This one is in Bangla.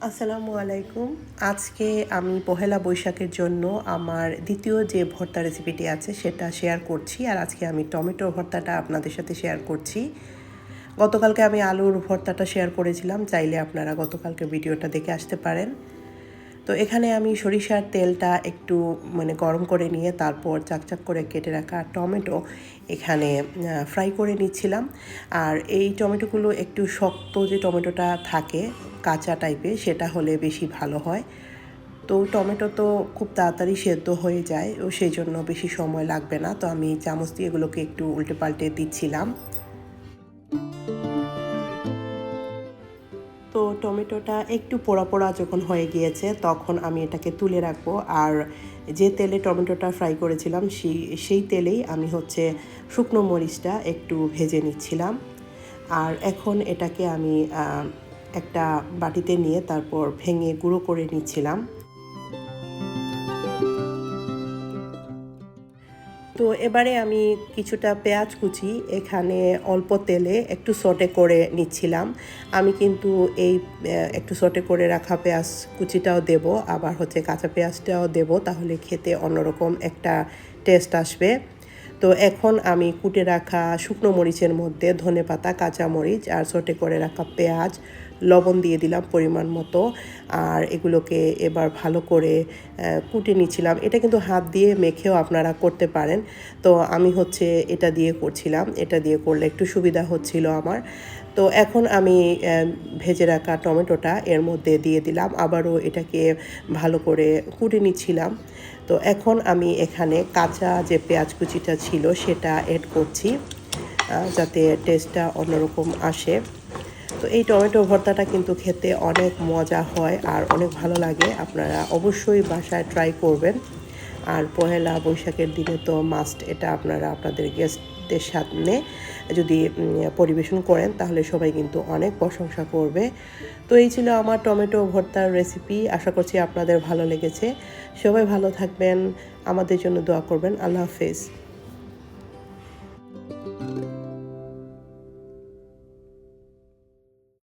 আসসালামু আলাইকুম। আজকে আমি পহেলা বৈশাখের জন্য আমার দ্বিতীয় যে ভর্তা রেসিপিটি আছে সেটা শেয়ার করছি। আর আজকে আমি টমেটো ভর্তাটা আপনাদের সাথে শেয়ার করছি। গতকালকে আমি আলুর ভর্তাটা শেয়ার করেছিলাম, চাইলে আপনারা গতকালকে ভিডিওটা দেখে আসতে পারেন। তো এখানে আমি সরিষার তেলটা একটু গরম করে নিয়ে তারপর চাকচাক করে কেটে রাখা টমেটো এখানে ফ্রাই করে নিচ্ছিলাম। আর এই টমেটোগুলো একটু শক্ত যে টমেটোটা থাকে কাঁচা টাইপের, সেটা হলে বেশি ভালো হয়। তো টমেটো তো খুব তাড়াতাড়ি সেদ্ধ হয়ে যায়, ও সেই জন্য বেশি সময় লাগবে না। তো আমি চামচ দিয়ে এগুলোকে একটু উল্টে পাল্টে দিচ্ছিলাম। তো টমেটোটা একটু পোড়া পোড়া যখন হয়ে গিয়েছে তখন আমি এটাকে তুলে রাখবো। আর যে তেলে টমেটোটা ফ্রাই করেছিলাম সেই তেলেই আমি শুকনো মরিচটা একটু ভেজে নিচ্ছিলাম। আর এখন এটাকে আমি একটা বাটিতে নিয়ে তারপর ভেঙে গুঁড়ো করে নিচ্ছিলাম। তো এবারে আমি কিছুটা পেঁয়াজ কুচি এখানে অল্প তেলে একটু সটে করে নিচ্ছিলাম। আমি কিন্তু এই একটু সটে করে রাখা পেঁয়াজ কুচিটাও দেব, আবার কাঁচা পেঁয়াজটাও দেব, তাহলে খেতে অন্যরকম একটা টেস্ট আসবে। তো এখন আমি কুটে রাখা শুকনো মরিচের মধ্যে ধনেপাতা, কাঁচামরিচ আর সটে করে রাখা পেঁয়াজ, লবণ দিয়ে দিলাম পরিমাণ মতো। আর এগুলোকে এবার ভালো করে কুটে নিচ্ছিলাম। এটা কিন্তু হাত দিয়ে মেখেও আপনারা করতে পারেন। তো আমি এটা দিয়ে করছিলাম, এটা দিয়ে করলে একটু সুবিধা হচ্ছিল আমার। তো এখন আমি ভেজে রাখা টমেটোটা এর মধ্যে দিয়ে দিলাম, আবারও এটাকে ভালো করে কুটে নিচ্ছিলাম। তো এখন আমি এখানে কাঁচা যে পেঁয়াজ কুচিটা ছিল সেটা অ্যাড করছি, যাতে টেস্টটা অন্যরকম আসে। তো এই টমেটো ভর্তাটা কিন্তু খেতে অনেক মজা হয় আর অনেক ভালো লাগে। আপনারা অবশ্যই বাসায় ট্রাই করবেন। আর পহেলা বৈশাখের দিনে তো মাস্ট এটা আপনারা আপনাদের গেস্টদের সামনে যদি পরিবেশন করেন তাহলে সবাই কিন্তু অনেক প্রশংসা করবে। তো এই ছিল আমার টমেটো ভর্তার রেসিপি। আশা করছি আপনাদের ভালো লেগেছে। সবাই ভালো থাকবেন, আমাদের জন্য দোয়া করবেন। আল্লাহ হাফেজ।